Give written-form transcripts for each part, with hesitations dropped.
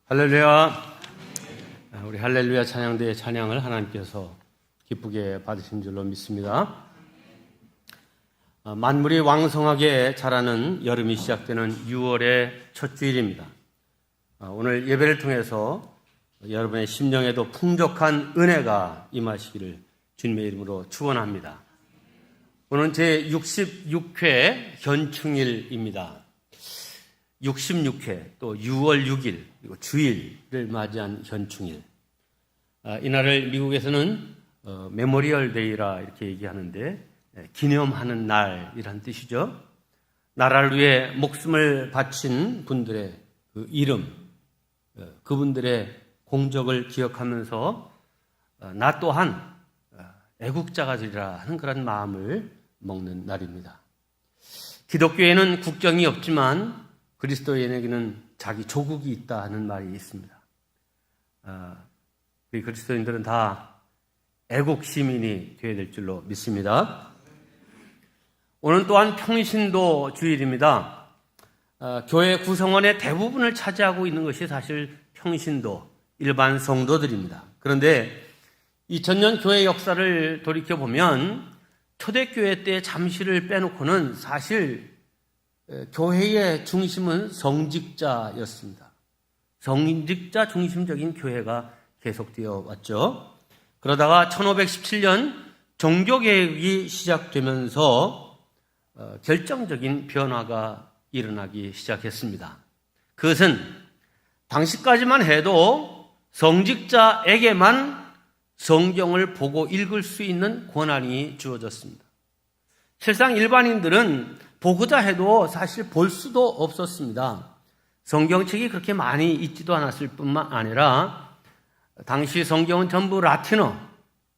할렐루야. 우리 할렐루야 찬양대의 찬양을 하나님께서 기쁘게 받으신 줄로 믿습니다. 만물이 왕성하게 자라는 여름이 시작되는 6월의 첫 주일입니다. 오늘 예배를 통해서 여러분의 심령에도 풍족한 은혜가 임하시기를 주님의 이름으로 축원합니다. 오늘은 제 66회 현충일입니다. 66회 또 6월 6일 그리고 주일을 맞이한 현충일. 이날을 미국에서는 메모리얼 데이라 이렇게 얘기하는데 기념하는 날이란 뜻이죠. 나라를 위해 목숨을 바친 분들의 그 이름, 그분들의 공적을 기억하면서 나 또한 애국자가 되리라 하는 그런 마음을 먹는 날입니다. 기독교에는 국경이 없지만 그리스도인에게는 자기 조국이 있다 하는 말이 있습니다. 우리 그리스도인들은 다 애국 시민이 되어야 될 줄로 믿습니다. 오늘 또한 평신도 주일입니다. 교회 구성원의 대부분을 차지하고 있는 것이 사실 평신도, 일반 성도들입니다. 그런데 2000년 교회 역사를 돌이켜보면 초대교회 때 잠시를 빼놓고는 사실 교회의 중심은 성직자였습니다. 성직자 중심적인 교회가 계속되어 왔죠. 그러다가 1517년 종교개혁이 시작되면서 결정적인 변화가 일어나기 시작했습니다. 그것은 당시까지만 해도 성직자에게만 성경을 보고 읽을 수 있는 권한이 주어졌습니다. 실상 일반인들은 보고자 해도 사실 볼 수도 없었습니다. 성경책이 그렇게 많이 있지도 않았을 뿐만 아니라 당시 성경은 전부 라틴어,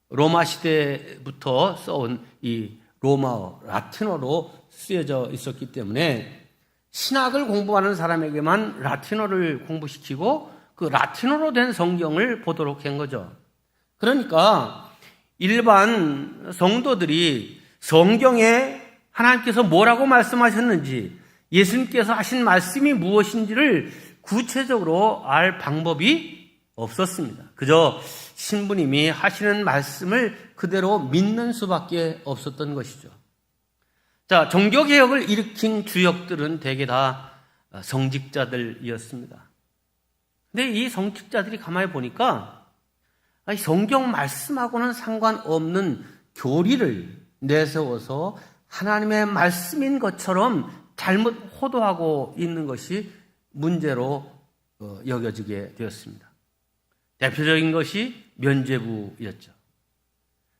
로마 시대부터 써온 이 로마어, 라틴어로 쓰여져 있었기 때문에 신학을 공부하는 사람에게만 라틴어를 공부시키고 그 라틴어로 된 성경을 보도록 한 거죠. 그러니까 일반 성도들이 성경에 하나님께서 뭐라고 말씀하셨는지, 예수님께서 하신 말씀이 무엇인지를 구체적으로 알 방법이 없었습니다. 그저 신부님이 하시는 말씀을 그대로 믿는 수밖에 없었던 것이죠. 자, 종교개혁을 일으킨 주역들은 대개 다 성직자들이었습니다. 근데 이 성직자들이 가만히 보니까 성경 말씀하고는 상관없는 교리를 내세워서 하나님의 말씀인 것처럼 잘못 호도하고 있는 것이 문제로 여겨지게 되었습니다. 대표적인 것이 면죄부였죠.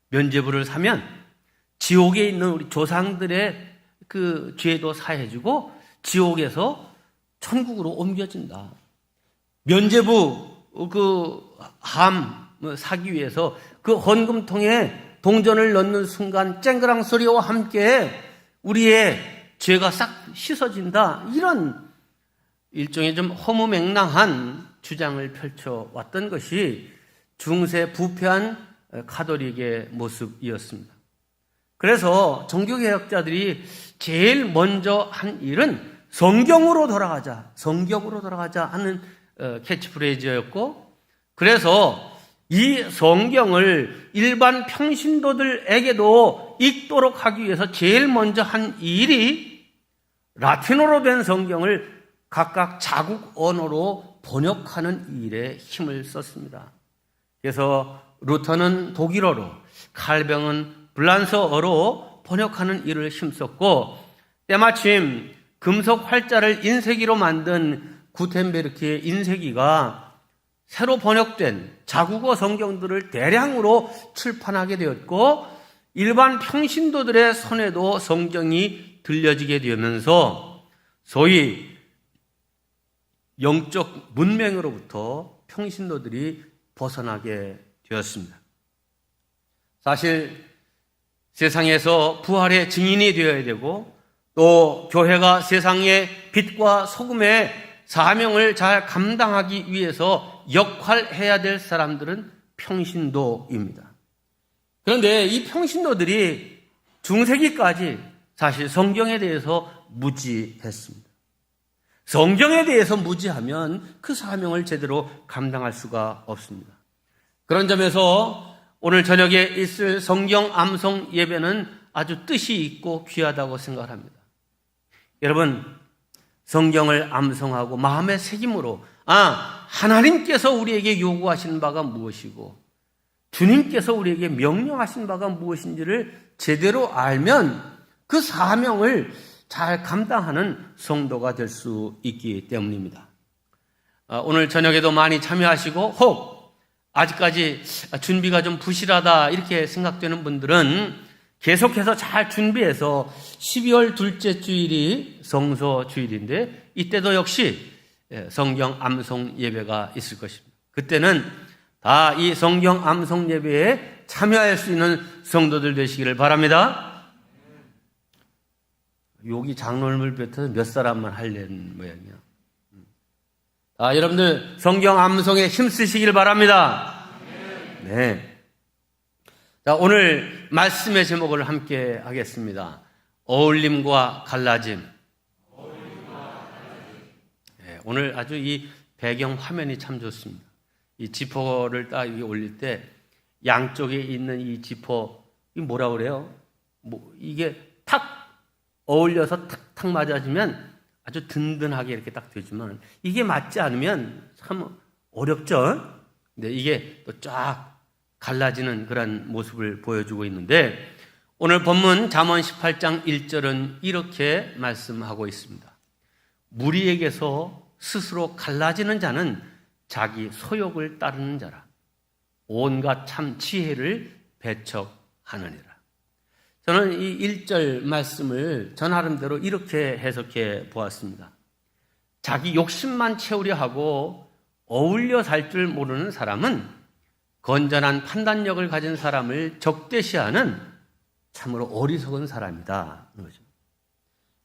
면죄부를 사면 지옥에 있는 우리 조상들의 그 죄도 사해주고 지옥에서 천국으로 옮겨진다. 면죄부 사기 위해서 그 헌금통에 동전을 넣는 순간 쨍그랑 소리와 함께 우리의 죄가 싹 씻어진다. 이런 일종의 좀 허무맹랑한 주장을 펼쳐왔던 것이 중세 부패한 가톨릭의 모습이었습니다. 그래서 종교개혁자들이 제일 먼저 한 일은 성경으로 돌아가자 하는 캐치프레이즈였고, 그래서 이 성경을 일반 평신도들에게도 읽도록 하기 위해서 제일 먼저 한 일이 라틴어로 된 성경을 각각 자국 언어로 번역하는 일에 힘을 썼습니다. 그래서 루터는 독일어로, 칼뱅은 불란서어로 번역하는 일을 힘썼고, 때마침 금속 활자를 인쇄기로 만든 구텐베르크의 인쇄기가 새로 번역된 자국어 성경들을 대량으로 출판하게 되었고, 일반 평신도들의 손에도 성경이 들려지게 되면서 소위 영적 문맹으로부터 평신도들이 벗어나게 되었습니다. 사실 세상에서 부활의 증인이 되어야 되고, 또 교회가 세상의 빛과 소금의 사명을 잘 감당하기 위해서 역할해야 될 사람들은 평신도입니다. 그런데 이 평신도들이 중세기까지 사실 성경에 대해서 무지했습니다. 성경에 대해서 무지하면 그 사명을 제대로 감당할 수가 없습니다. 그런 점에서 오늘 저녁에 있을 성경 암송 예배는 아주 뜻이 있고 귀하다고 생각합니다. 여러분, 성경을 암송하고 마음의 새김으로 하나님께서 우리에게 요구하시는 바가 무엇이고 주님께서 우리에게 명령하신 바가 무엇인지를 제대로 알면 그 사명을 잘 감당하는 성도가 될 수 있기 때문입니다. 오늘 저녁에도 많이 참여하시고 혹 아직까지 준비가 좀 부실하다 이렇게 생각되는 분들은 계속해서 잘 준비해서 12월 둘째 주일이 성소 주일인데 이때도 역시 성경 암송 예배가 있을 것입니다. 그때는 다 이 성경 암송 예배에 참여할 수 있는 성도들 되시기를 바랍니다. 여기 장로님을 비롯해서 몇 사람만 하려는 모양이야. 여러분들 성경 암송에 힘쓰시길 바랍니다. 네. 자, 오늘 말씀의 제목을 함께 하겠습니다. 어울림과 갈라짐. 네, 오늘 아주 이 배경 화면이 참 좋습니다. 이 지퍼를 딱 여기 올릴 때 양쪽에 있는 이 지퍼, 이 뭐라 그래요? 이게 탁 어울려서 탁탁 맞아지면 아주 든든하게 이렇게 딱 되지만 이게 맞지 않으면 참 어렵죠? 근데 이게 또 쫙 갈라지는 그런 모습을 보여주고 있는데 오늘 본문 잠언 18장 1절은 이렇게 말씀하고 있습니다. 무리에게서 스스로 갈라지는 자는 자기 소욕을 따르는 자라. 온갖 참 지혜를 배척하느니라. 저는 이 1절 말씀을 저 나름대로 이렇게 해석해 보았습니다. 자기 욕심만 채우려 하고 어울려 살 줄 모르는 사람은 건전한 판단력을 가진 사람을 적대시하는 참으로 어리석은 사람이다.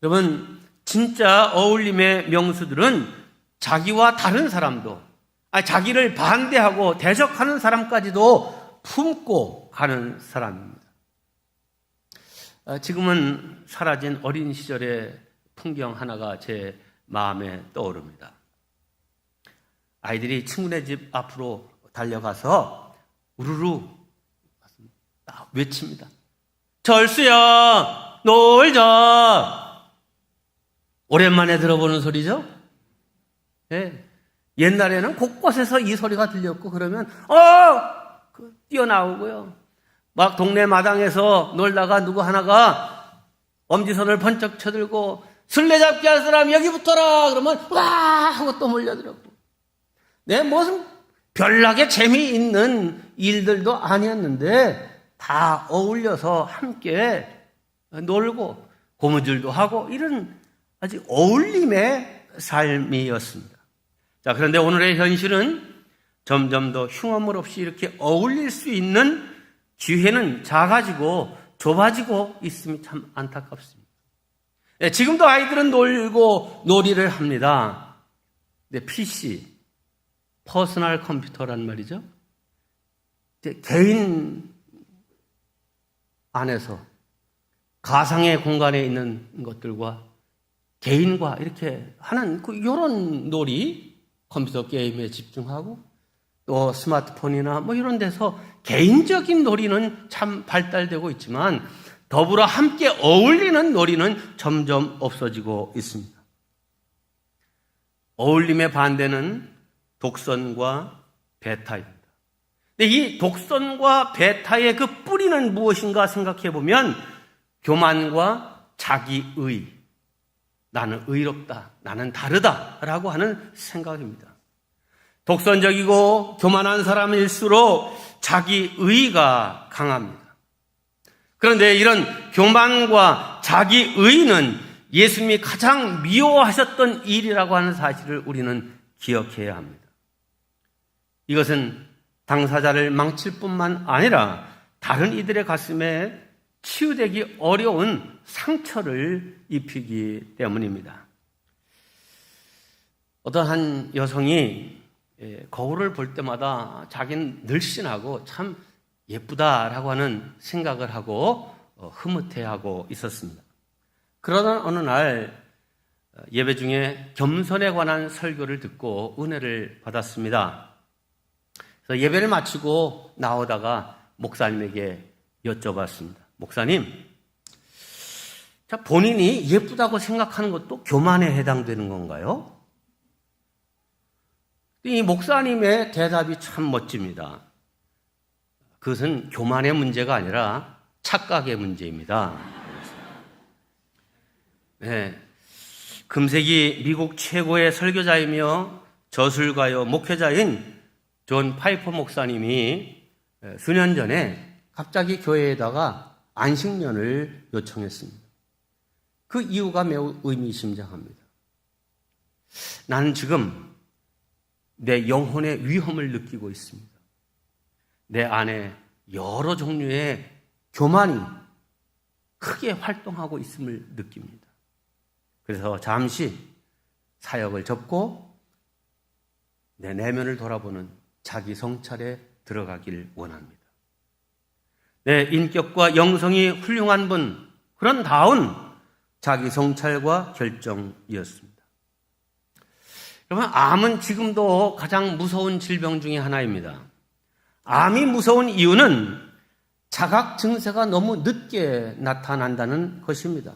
여러분, 진짜 어울림의 명수들은 자기와 다른 사람도, 자기를 반대하고 대적하는 사람까지도 품고 가는 사람입니다. 지금은 사라진 어린 시절의 풍경 하나가 제 마음에 떠오릅니다. 아이들이 친구네 집 앞으로 달려가서 우르르 외칩니다. 절수야, 놀자. 오랜만에 들어보는 소리죠? 네. 옛날에는 곳곳에서 이 소리가 들렸고 그러면 뛰어나오고요. 막 동네 마당에서 놀다가 누구 하나가 엄지손을 번쩍 쳐들고 술래잡기 할 사람 여기 붙어라 그러면 와 하고 또 몰려들었고 무슨 별나게 재미있는 일들도 아니었는데 다 어울려서 함께 놀고 고무줄도 하고 이런 아주 어울림의 삶이었습니다. 자, 그런데 오늘의 현실은 점점 더 흉어물 없이 이렇게 어울릴 수 있는 기회는 작아지고 좁아지고 있음이 참 안타깝습니다. 지금도 아이들은 놀고 놀이를 합니다. 근데 PC, 퍼스널 컴퓨터란 말이죠. 개인 안에서 가상의 공간에 있는 것들과 개인과 이렇게 하는 이런 놀이, 컴퓨터 게임에 집중하고 또 스마트폰이나 이런 데서 개인적인 놀이는 참 발달되고 있지만 더불어 함께 어울리는 놀이는 점점 없어지고 있습니다. 어울림의 반대는 독선과 배타입니다. 근데 이 독선과 배타의 그 뿌리는 무엇인가 생각해 보면 교만과 자기의, 나는 의롭다, 나는 다르다라고 하는 생각입니다. 독선적이고 교만한 사람일수록 자기의가 강합니다. 그런데 이런 교만과 자기의는 예수님이 가장 미워하셨던 일이라고 하는 사실을 우리는 기억해야 합니다. 이것은 당사자를 망칠 뿐만 아니라 다른 이들의 가슴에 치유되기 어려운 상처를 입히기 때문입니다. 어떤 한 여성이 거울을 볼 때마다 자기는 늘씬하고 참 예쁘다라고 하는 생각을 하고 흐뭇해하고 있었습니다. 그러던 어느 날 예배 중에 겸손에 관한 설교를 듣고 은혜를 받았습니다. 그래서 예배를 마치고 나오다가 목사님에게 여쭤봤습니다. 목사님, 자, 본인이 예쁘다고 생각하는 것도 교만에 해당되는 건가요? 이 목사님의 대답이 참 멋집니다. 그것은 교만의 문제가 아니라 착각의 문제입니다. 네. 금세기 미국 최고의 설교자이며 저술가요 목회자인 존 파이퍼 목사님이 수년 전에 갑자기 교회에다가 안식년을 요청했습니다. 그 이유가 매우 의미심장합니다. 나는 지금 내 영혼의 위험을 느끼고 있습니다. 내 안에 여러 종류의 교만이 크게 활동하고 있음을 느낍니다. 그래서 잠시 사역을 접고 내 내면을 돌아보는 자기 성찰에 들어가길 원합니다. 내 인격과 영성이 훌륭한 분, 그런 다운 자기 성찰과 결정이었습니다. 여러분, 암은 지금도 가장 무서운 질병 중에 하나입니다. 암이 무서운 이유는 자각 증세가 너무 늦게 나타난다는 것입니다.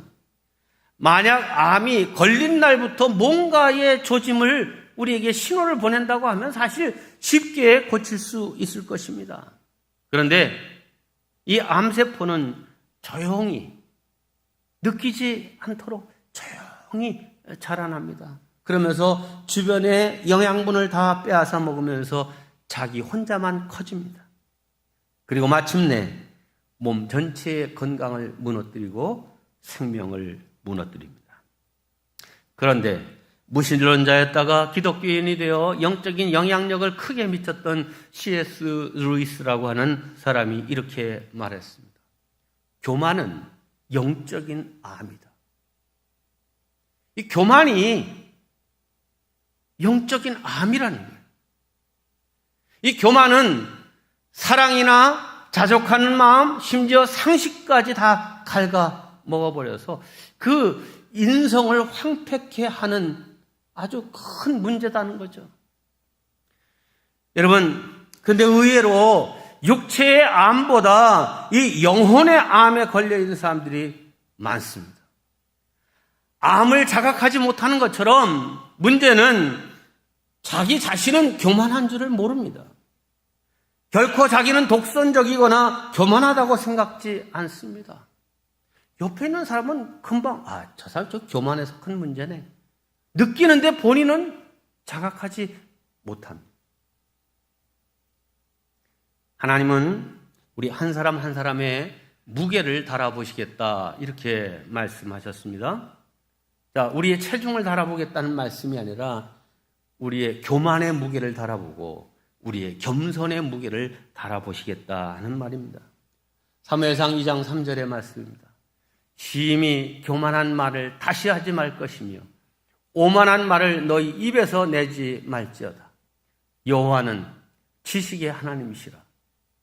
만약 암이 걸린 날부터 뭔가의 조짐을 우리에게 신호를 보낸다고 하면 사실 쉽게 고칠 수 있을 것입니다. 그런데 이 암세포는 조용히 느끼지 않도록 조용히 자라납니다. 그러면서 주변의 영양분을 다 빼앗아 먹으면서 자기 혼자만 커집니다. 그리고 마침내 몸 전체의 건강을 무너뜨리고 생명을 무너뜨립니다. 그런데 무신론자였다가 기독교인이 되어 영적인 영향력을 크게 미쳤던 C.S. 루이스라고 하는 사람이 이렇게 말했습니다. 교만은 영적인 암이다. 이 교만이 영적인 암이라는 거예요. 이 교만은 사랑이나 자족하는 마음, 심지어 상식까지 다 갉아 먹어버려서 그 인성을 황폐케 하는 아주 큰 문제다는 거죠. 여러분, 근데 의외로 육체의 암보다 이 영혼의 암에 걸려있는 사람들이 많습니다. 암을 자각하지 못하는 것처럼 문제는 자기 자신은 교만한 줄을 모릅니다. 결코 자기는 독선적이거나 교만하다고 생각지 않습니다. 옆에 있는 사람은 금방 저 사람 저 교만해서 큰 문제네. 느끼는데 본인은 자각하지 못합니다. 하나님은 우리 한 사람 한 사람의 무게를 달아보시겠다 이렇게 말씀하셨습니다. 자, 우리의 체중을 달아보겠다는 말씀이 아니라 우리의 교만의 무게를 달아보고 우리의 겸손의 무게를 달아보시겠다 하는 말입니다. 사무엘상 2장 3절의 말씀입니다. 심히 교만한 말을 다시 하지 말 것이며 오만한 말을 너희 입에서 내지 말지어다. 여호와는 지식의 하나님이시라.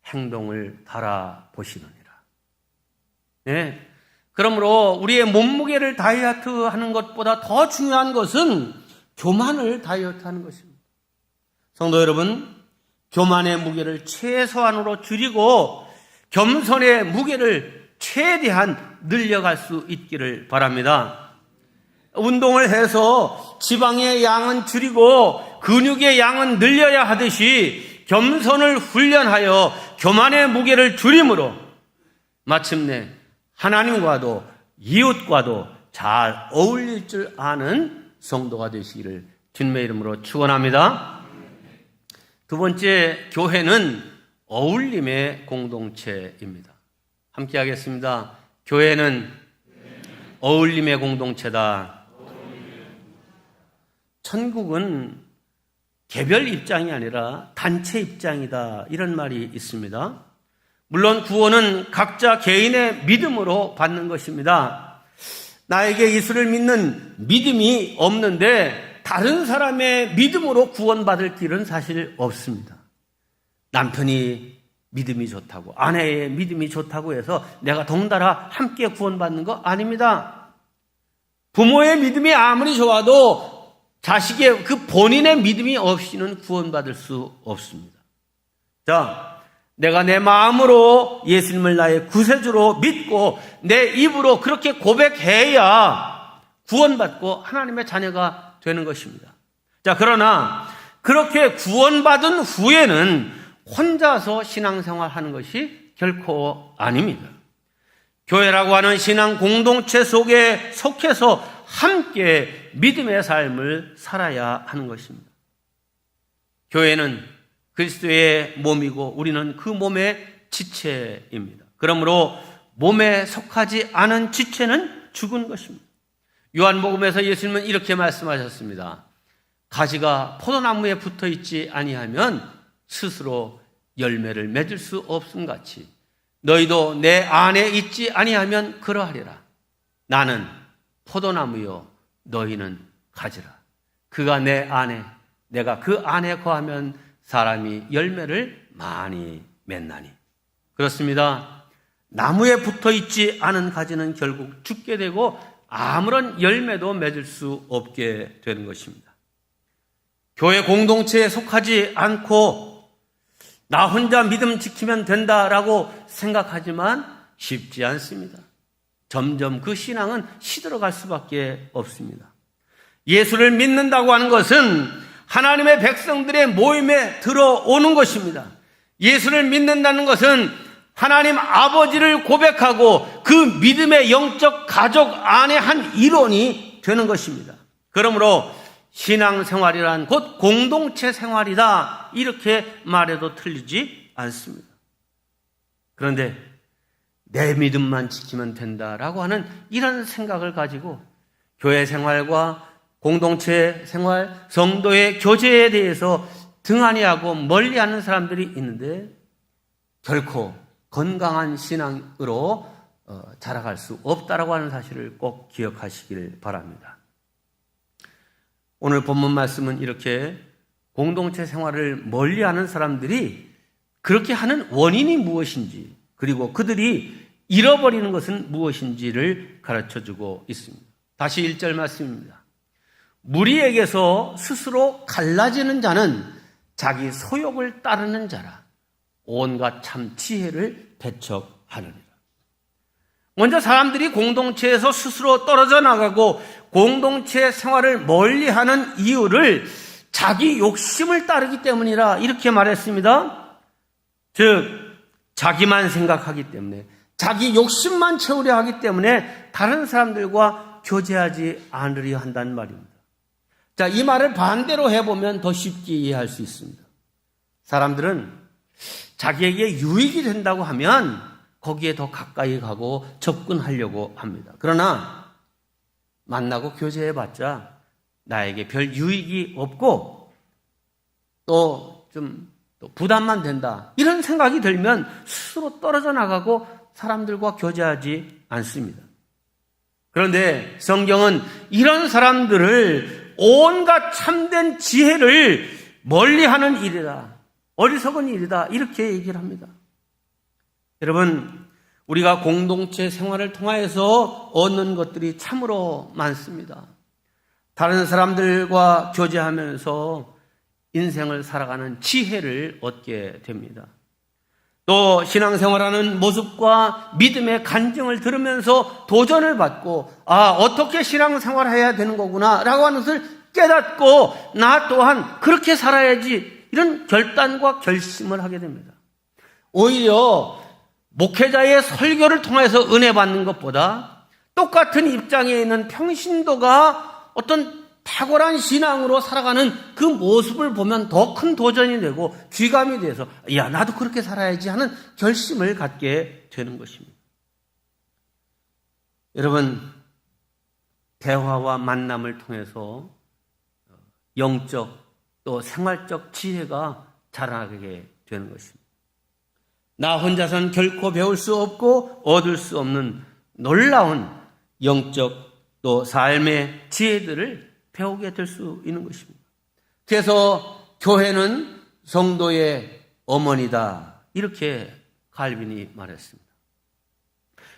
행동을 달아보시느니라. 네. 그러므로 우리의 몸무게를 다이어트하는 것보다 더 중요한 것은 교만을 다이어트하는 것입니다. 성도 여러분, 교만의 무게를 최소한으로 줄이고 겸손의 무게를 최대한 늘려갈 수 있기를 바랍니다. 운동을 해서 지방의 양은 줄이고 근육의 양은 늘려야 하듯이 겸손을 훈련하여 교만의 무게를 줄임으로 마침내 하나님과도 이웃과도 잘 어울릴 줄 아는 성도가 되시기를 주님의 이름으로 축원합니다. 두 번째, 교회는 어울림의 공동체입니다. 함께 하겠습니다. 교회는 어울림의 공동체다. 천국은 개별 입장이 아니라 단체 입장이다. 이런 말이 있습니다. 물론 구원은 각자 개인의 믿음으로 받는 것입니다. 나에게 예수를 믿는 믿음이 없는데 다른 사람의 믿음으로 구원받을 길은 사실 없습니다. 남편이 믿음이 좋다고, 아내의 믿음이 좋다고 해서 내가 덩달아 함께 구원받는 거 아닙니다. 부모의 믿음이 아무리 좋아도 자식의 그 본인의 믿음이 없이는 구원받을 수 없습니다. 자, 내가 내 마음으로 예수님을 나의 구세주로 믿고 내 입으로 그렇게 고백해야 구원받고 하나님의 자녀가 되는 것입니다. 자, 그러나 그렇게 구원받은 후에는 혼자서 신앙생활 하는 것이 결코 아닙니다. 교회라고 하는 신앙 공동체 속에 속해서 함께 믿음의 삶을 살아야 하는 것입니다. 교회는 그리스도의 몸이고 우리는 그 몸의 지체입니다. 그러므로 몸에 속하지 않은 지체는 죽은 것입니다. 요한복음에서 예수님은 이렇게 말씀하셨습니다. 가지가 포도나무에 붙어 있지 아니하면 스스로 열매를 맺을 수 없음 같이 너희도 내 안에 있지 아니하면 그러하리라. 나는 포도나무요 너희는 가지라. 그가 내 안에 내가 그 안에 거하면 사람이 열매를 많이 맺나니. 그렇습니다. 나무에 붙어 있지 않은 가지는 결국 죽게 되고 아무런 열매도 맺을 수 없게 되는 것입니다. 교회 공동체에 속하지 않고 나 혼자 믿음 지키면 된다라고 생각하지만 쉽지 않습니다. 점점 그 신앙은 시들어갈 수밖에 없습니다. 예수를 믿는다고 하는 것은 하나님의 백성들의 모임에 들어오는 것입니다. 예수를 믿는다는 것은 하나님 아버지를 고백하고 그 믿음의 영적 가족 안에 한 일원이 되는 것입니다. 그러므로 신앙생활이란 곧 공동체 생활이다 이렇게 말해도 틀리지 않습니다. 그런데 내 믿음만 지키면 된다라고 하는 이런 생각을 가지고 교회 생활과 공동체 생활, 성도의 교제에 대해서 등한히하고 멀리하는 사람들이 있는데 결코 건강한 신앙으로 자라갈 수 없다라고 하는 사실을 꼭 기억하시길 바랍니다. 오늘 본문 말씀은 이렇게 공동체 생활을 멀리하는 사람들이 그렇게 하는 원인이 무엇인지 그리고 그들이 잃어버리는 것은 무엇인지를 가르쳐주고 있습니다. 다시 1절 말씀입니다. 무리에게서 스스로 갈라지는 자는 자기 소욕을 따르는 자라 온갖 참 지혜를 배척하느니라. 먼저 사람들이 공동체에서 스스로 떨어져 나가고 공동체 생활을 멀리하는 이유를 자기 욕심을 따르기 때문이라 이렇게 말했습니다. 즉 자기만 생각하기 때문에 자기 욕심만 채우려 하기 때문에 다른 사람들과 교제하지 않으려 한다는 말입니다. 자, 이 말을 반대로 해보면 더 쉽게 이해할 수 있습니다. 사람들은 자기에게 유익이 된다고 하면 거기에 더 가까이 가고 접근하려고 합니다. 그러나 만나고 교제해봤자 나에게 별 유익이 없고 또 부담만 된다 이런 생각이 들면 스스로 떨어져 나가고 사람들과 교제하지 않습니다. 그런데 성경은 이런 사람들을 온갖 참된 지혜를 멀리하는 일이다, 어리석은 일이다 이렇게 얘기를 합니다. 여러분, 우리가 공동체 생활을 통하여서 얻는 것들이 참으로 많습니다. 다른 사람들과 교제하면서 인생을 살아가는 지혜를 얻게 됩니다. 또 신앙생활하는 모습과 믿음의 간증을 들으면서 도전을 받고 어떻게 신앙생활해야 되는 거구나 라고 하는 것을 깨닫고 나 또한 그렇게 살아야지 이런 결단과 결심을 하게 됩니다. 오히려 목회자의 설교를 통해서 은혜 받는 것보다 똑같은 입장에 있는 평신도가 어떤 탁월한 신앙으로 살아가는 그 모습을 보면 더 큰 도전이 되고 귀감이 돼서 나도 그렇게 살아야지 하는 결심을 갖게 되는 것입니다. 여러분, 대화와 만남을 통해서 영적 또 생활적 지혜가 자라나게 되는 것입니다. 나 혼자서는 결코 배울 수 없고 얻을 수 없는 놀라운 영적 또 삶의 지혜들을 배우게 될 수 있는 것입니다. 그래서 교회는 성도의 어머니다 이렇게 칼빈이 말했습니다.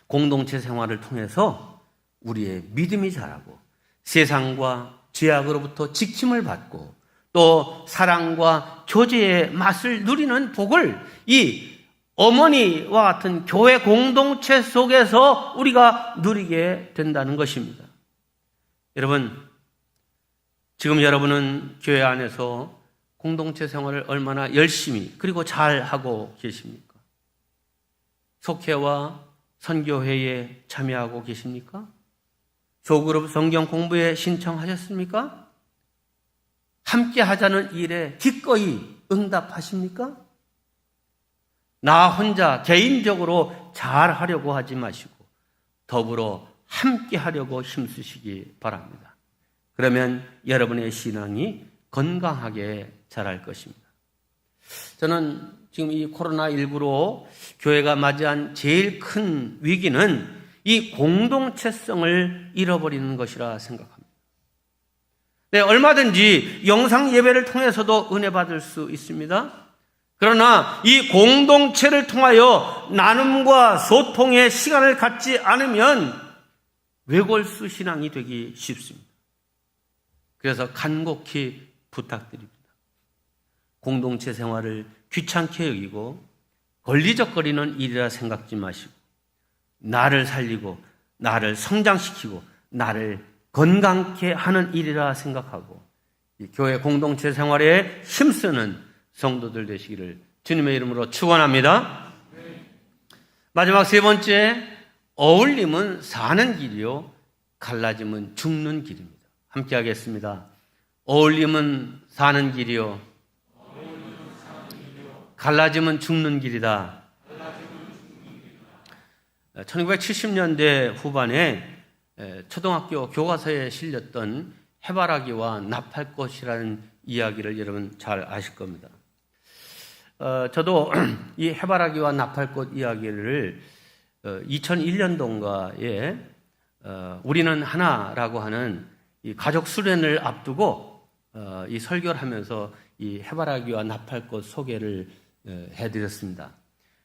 공동체 생활을 통해서 우리의 믿음이 자라고 세상과 죄악으로부터 지킴을 받고 또 사랑과 교제의 맛을 누리는 복을 이 어머니와 같은 교회 공동체 속에서 우리가 누리게 된다는 것입니다. 여러분, 지금 여러분은 교회 안에서 공동체 생활을 얼마나 열심히 그리고 잘 하고 계십니까? 속회와 선교회에 참여하고 계십니까? 소그룹 성경 공부에 신청하셨습니까? 함께 하자는 일에 기꺼이 응답하십니까? 나 혼자 개인적으로 잘 하려고 하지 마시고 더불어 함께 하려고 힘쓰시기 바랍니다. 그러면 여러분의 신앙이 건강하게 자랄 것입니다. 저는 지금 이 코로나19로 교회가 맞이한 제일 큰 위기는 이 공동체성을 잃어버리는 것이라 생각합니다. 네, 얼마든지 영상 예배를 통해서도 은혜 받을 수 있습니다. 그러나 이 공동체를 통하여 나눔과 소통의 시간을 갖지 않으면 외골수 신앙이 되기 쉽습니다. 그래서 간곡히 부탁드립니다. 공동체 생활을 귀찮게 여기고 걸리적거리는 일이라 생각지 마시고 나를 살리고 나를 성장시키고 나를 건강케 하는 일이라 생각하고 이 교회 공동체 생활에 힘쓰는 성도들 되시기를 주님의 이름으로 축원합니다. 마지막 세 번째, 어울림은 사는 길이요 갈라짐은 죽는 길입니다. 함께 하겠습니다. 어울림은 사는 길이요 갈라짐은 죽는 길이다. 1970년대 후반에 초등학교 교과서에 실렸던 해바라기와 나팔꽃이라는 이야기를 여러분 잘 아실 겁니다. 저도 이 해바라기와 나팔꽃 이야기를 2001년도인가에 우리는 하나라고 하는 이 가족 수련을 앞두고 이 설교를 하면서 이 해바라기와 나팔꽃 소개를 해드렸습니다.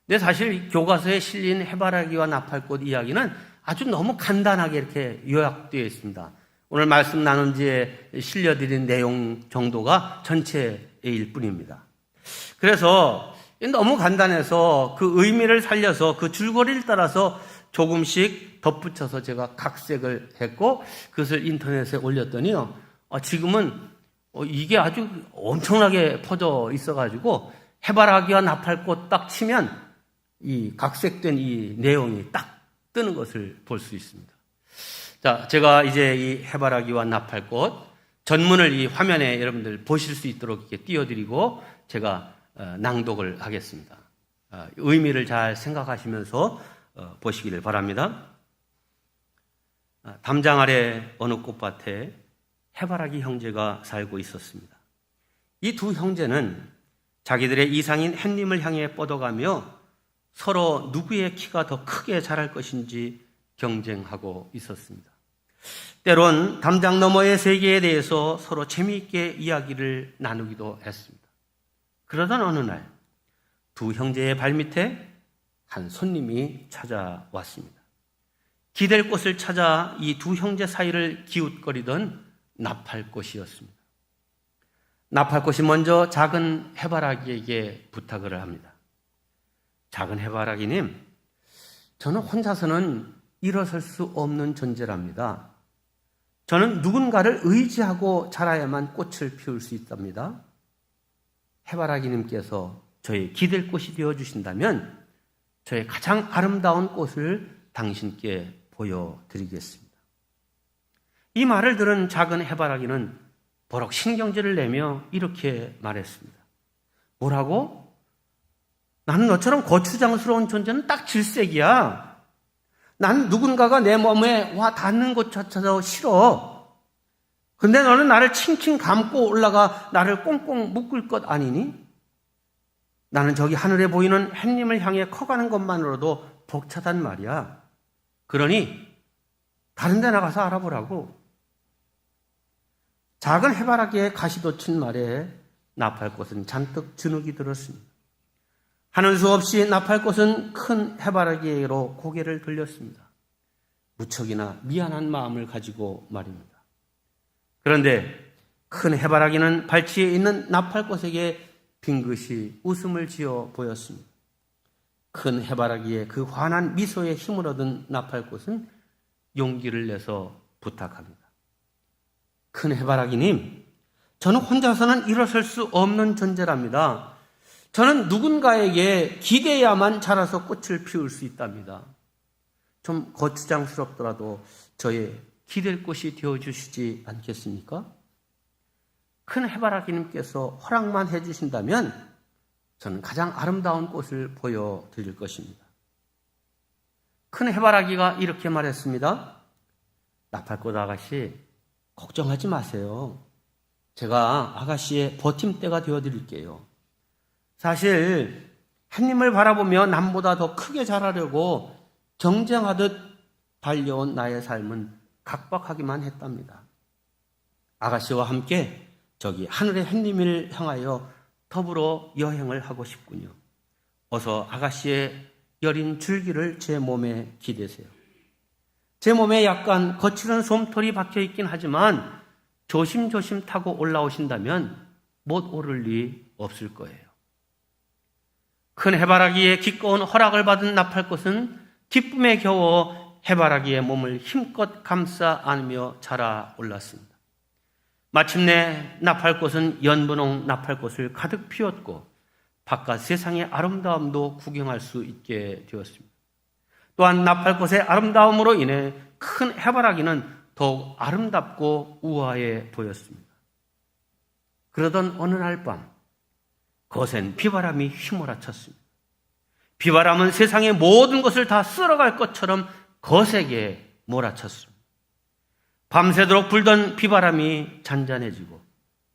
근데 사실 교과서에 실린 해바라기와 나팔꽃 이야기는 아주 너무 간단하게 이렇게 요약되어 있습니다. 오늘 말씀 나눈 지에 실려드린 내용 정도가 전체일 뿐입니다. 그래서 너무 간단해서 그 의미를 살려서 그 줄거리를 따라서 조금씩 덧붙여서 제가 각색을 했고 그것을 인터넷에 올렸더니요. 지금은 이게 아주 엄청나게 퍼져 있어가지고 해바라기와 나팔꽃 딱 치면 이 각색된 이 내용이 딱 뜨는 것을 볼 수 있습니다. 자, 제가 이제 이 해바라기와 나팔꽃 전문을 이 화면에 여러분들 보실 수 있도록 이렇게 띄워드리고 제가 낭독을 하겠습니다. 의미를 잘 생각하시면서 보시기를 바랍니다. 담장 아래 어느 꽃밭에 해바라기 형제가 살고 있었습니다. 이 두 형제는 자기들의 이상인 햇님을 향해 뻗어가며 서로 누구의 키가 더 크게 자랄 것인지 경쟁하고 있었습니다. 때론 담장 너머의 세계에 대해서 서로 재미있게 이야기를 나누기도 했습니다. 그러던 어느 날 두 형제의 발밑에 한 손님이 찾아왔습니다. 기댈 곳을 찾아 이 두 형제 사이를 기웃거리던 나팔꽃이었습니다. 나팔꽃이 먼저 작은 해바라기에게 부탁을 합니다. 작은 해바라기님, 저는 혼자서는 일어설 수 없는 존재랍니다. 저는 누군가를 의지하고 자라야만 꽃을 피울 수 있답니다. 해바라기님께서 저의 기댈 꽃이 되어주신다면 저의 가장 아름다운 꽃을 당신께 보여드리겠습니다. 이 말을 들은 작은 해바라기는 버럭 신경질을 내며 이렇게 말했습니다. 뭐라고? 나는 너처럼 거추장스러운 존재는 딱 질색이야. 난 누군가가 내 몸에 와 닿는 것조차도 싫어. 근데 너는 나를 칭칭 감고 올라가 나를 꽁꽁 묶을 것 아니니? 나는 저기 하늘에 보이는 햇님을 향해 커가는 것만으로도 벅차단 말이야. 그러니 다른 데 나가서 알아보라고. 작은 해바라기에 가시돋친 말에 나팔꽃은 잔뜩 주눅이 들었습니다. 하는 수 없이 나팔꽃은 큰 해바라기로 고개를 돌렸습니다. 무척이나 미안한 마음을 가지고 말입니다. 그런데 큰 해바라기는 발치에 있는 나팔꽃에게 빙긋이 웃음을 지어 보였습니다. 큰 해바라기의 그 환한 미소에 힘을 얻은 나팔꽃은 용기를 내서 부탁합니다. 큰 해바라기님, 저는 혼자서는 일어설 수 없는 존재랍니다. 저는 누군가에게 기대야만 자라서 꽃을 피울 수 있답니다. 좀 거추장스럽더라도 저의 기댈 꽃이 되어주시지 않겠습니까? 큰 해바라기님께서 허락만 해주신다면 저는 가장 아름다운 꽃을 보여드릴 것입니다. 큰 해바라기가 이렇게 말했습니다. 나팔꽃 아가씨, 걱정하지 마세요. 제가 아가씨의 버팀대가 되어드릴게요. 사실 햇님을 바라보며 남보다 더 크게 자라려고 경쟁하듯 달려온 나의 삶은 각박하기만 했답니다. 아가씨와 함께 저기 하늘의 햇님을 향하여 더불어 여행을 하고 싶군요. 어서 아가씨의 여린 줄기를 제 몸에 기대세요. 제 몸에 약간 거칠은 솜털이 박혀 있긴 하지만 조심조심 타고 올라오신다면 못 오를 리 없을 거예요. 큰 해바라기의 기꺼운 허락을 받은 나팔꽃은 기쁨에 겨워 해바라기의 몸을 힘껏 감싸 안으며 자라 올랐습니다. 마침내 나팔꽃은 연분홍 나팔꽃을 가득 피웠고 바깥 세상의 아름다움도 구경할 수 있게 되었습니다. 또한 나팔꽃의 아름다움으로 인해 큰 해바라기는 더욱 아름답고 우아해 보였습니다. 그러던 어느 날 밤 거센 비바람이 휘몰아쳤습니다. 비바람은 세상의 모든 것을 다 쓸어갈 것처럼 거세게 몰아쳤습니다. 밤새도록 불던 비바람이 잔잔해지고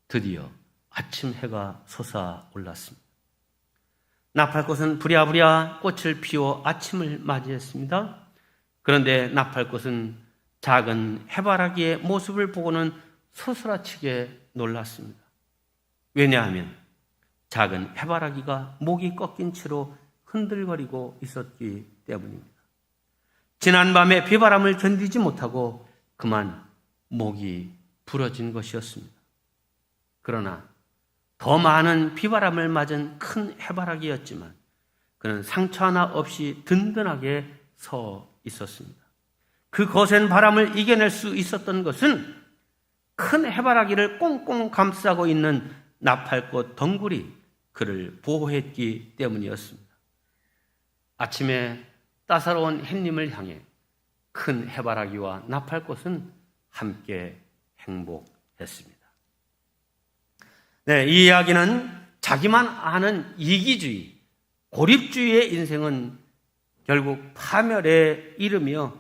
드디어 아침 해가 솟아올랐습니다. 나팔꽃은 부랴부랴 꽃을 피워 아침을 맞이했습니다. 그런데 나팔꽃은 작은 해바라기의 모습을 보고는 소스라치게 놀랐습니다. 왜냐하면 작은 해바라기가 목이 꺾인 채로 흔들거리고 있었기 때문입니다. 지난밤에 비바람을 견디지 못하고 그만 목이 부러진 것이었습니다. 그러나 더 많은 비바람을 맞은 큰 해바라기였지만 그는 상처 하나 없이 든든하게 서 있었습니다. 그 거센 바람을 이겨낼 수 있었던 것은 큰 해바라기를 꽁꽁 감싸고 있는 나팔꽃 덩굴이 그를 보호했기 때문이었습니다. 아침에 따사로운 햇님을 향해 큰 해바라기와 나팔꽃은 함께 행복했습니다. 네, 이 이야기는 자기만 아는 이기주의, 고립주의의 인생은 결국 파멸에 이르며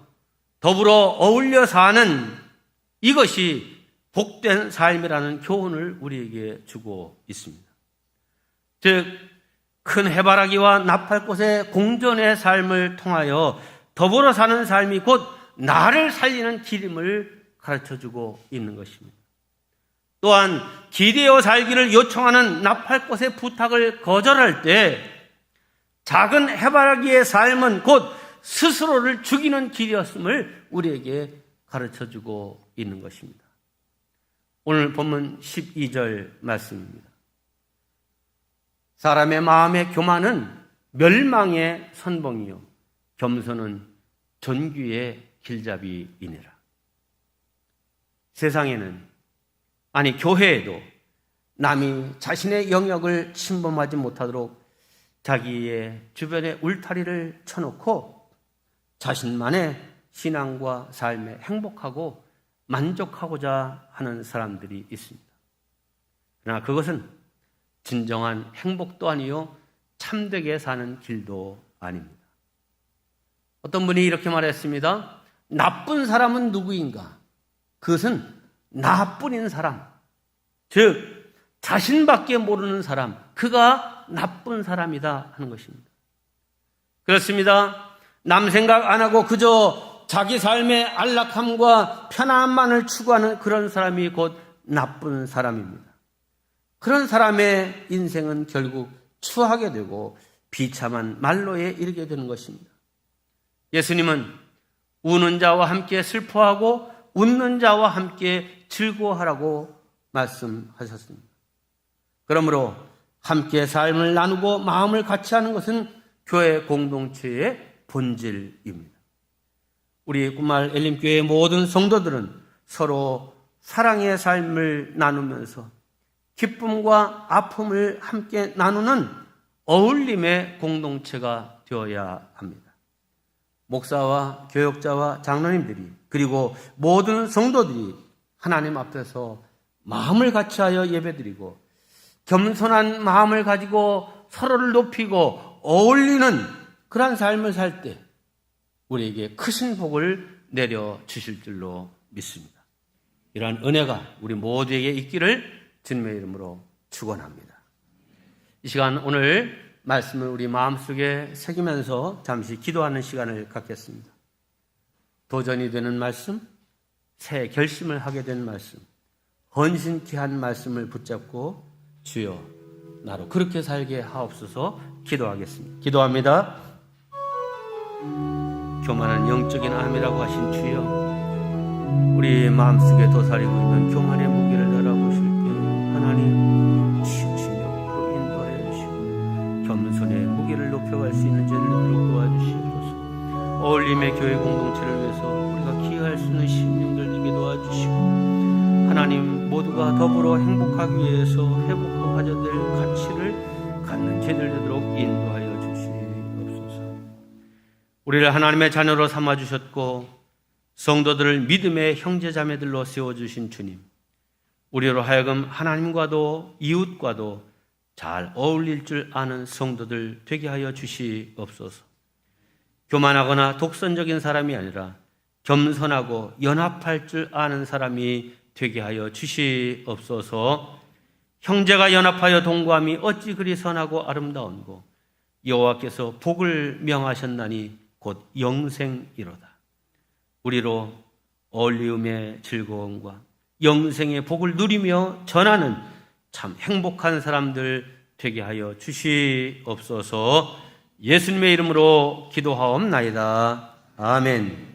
더불어 어울려 사는 이것이 복된 삶이라는 교훈을 우리에게 주고 있습니다. 즉, 큰 해바라기와 나팔꽃의 공존의 삶을 통하여 더불어 사는 삶이 곧 나를 살리는 길임을 가르쳐주고 있는 것입니다. 또한 기대어 살기를 요청하는 나팔꽃의 부탁을 거절할 때 작은 해바라기의 삶은 곧 스스로를 죽이는 길이었음을 우리에게 가르쳐주고 있는 것입니다. 오늘 본문 12절 말씀입니다. 사람의 마음의 교만은 멸망의 선봉이요 겸손은 존귀의 길잡이이니라. 세상에는, 아니 교회에도 남이 자신의 영역을 침범하지 못하도록 자기의 주변에 울타리를 쳐놓고 자신만의 신앙과 삶에 행복하고 만족하고자 하는 사람들이 있습니다. 그러나 그것은 진정한 행복도 아니요 참되게 사는 길도 아닙니다. 어떤 분이 이렇게 말했습니다. 나쁜 사람은 누구인가? 그것은 나뿐인 사람, 즉 자신밖에 모르는 사람, 그가 나쁜 사람이다 하는 것입니다. 그렇습니다. 남 생각 안 하고 그저 자기 삶의 안락함과 편안함만을 추구하는 그런 사람이 곧 나쁜 사람입니다. 그런 사람의 인생은 결국 추하게 되고 비참한 말로에 이르게 되는 것입니다. 예수님은 우는 자와 함께 슬퍼하고 웃는 자와 함께 즐거워하라고 말씀하셨습니다. 그러므로 함께 삶을 나누고 마음을 같이 하는 것은 교회 공동체의 본질입니다. 우리 꿈말 엘림교회의 모든 성도들은 서로 사랑의 삶을 나누면서 기쁨과 아픔을 함께 나누는 어울림의 공동체가 되어야 합니다. 목사와 교역자와 장로님들이 그리고 모든 성도들이 하나님 앞에서 마음을 같이하여 예배드리고 겸손한 마음을 가지고 서로를 높이고 어울리는 그러한 삶을 살 때 우리에게 크신 복을 내려주실 줄로 믿습니다. 이러한 은혜가 우리 모두에게 있기를 주님의 이름으로 축원합니다. 이 시간 오늘 말씀을 우리 마음속에 새기면서 잠시 기도하는 시간을 갖겠습니다. 도전이 되는 말씀, 새 결심을 하게 된 말씀, 헌신케 한 말씀을 붙잡고 주여 나로 그렇게 살게 하옵소서 기도하겠습니다. 기도합니다. 교만한 영적인 암이라고 하신 주여, 우리 마음속에 도사리고 있는 교만의 무게를 달아보실 때 하나님 신신력으로 인도하여 주시고 겸손의 무게를 높여갈 수 있는 자를 되도록 도와주시옵소서. 어울림의 교회 공동체를 위해서 우리가 기여할 수 있는 심령들 되게 도와주시고 하나님 모두가 더불어 행복하기 위해서 회복하셔야 될 가치를 갖는 제들 되도록 인도하여 주시옵소서. 우리를 하나님의 자녀로 삼아주셨고 성도들을 믿음의 형제자매들로 세워주신 주님, 우리로 하여금 하나님과도 이웃과도 잘 어울릴 줄 아는 성도들 되게 하여 주시옵소서. 교만하거나 독선적인 사람이 아니라 겸손하고 연합할 줄 아는 사람이 되게 하여 주시옵소서. 형제가 연합하여 동거함이 어찌 그리 선하고 아름다운고 여호와께서 복을 명하셨나니 곧 영생이로다. 우리로 어울리움의 즐거움과 영생의 복을 누리며 전하는 참 행복한 사람들 되게 하여 주시옵소서. 예수님의 이름으로 기도하옵나이다. 아멘.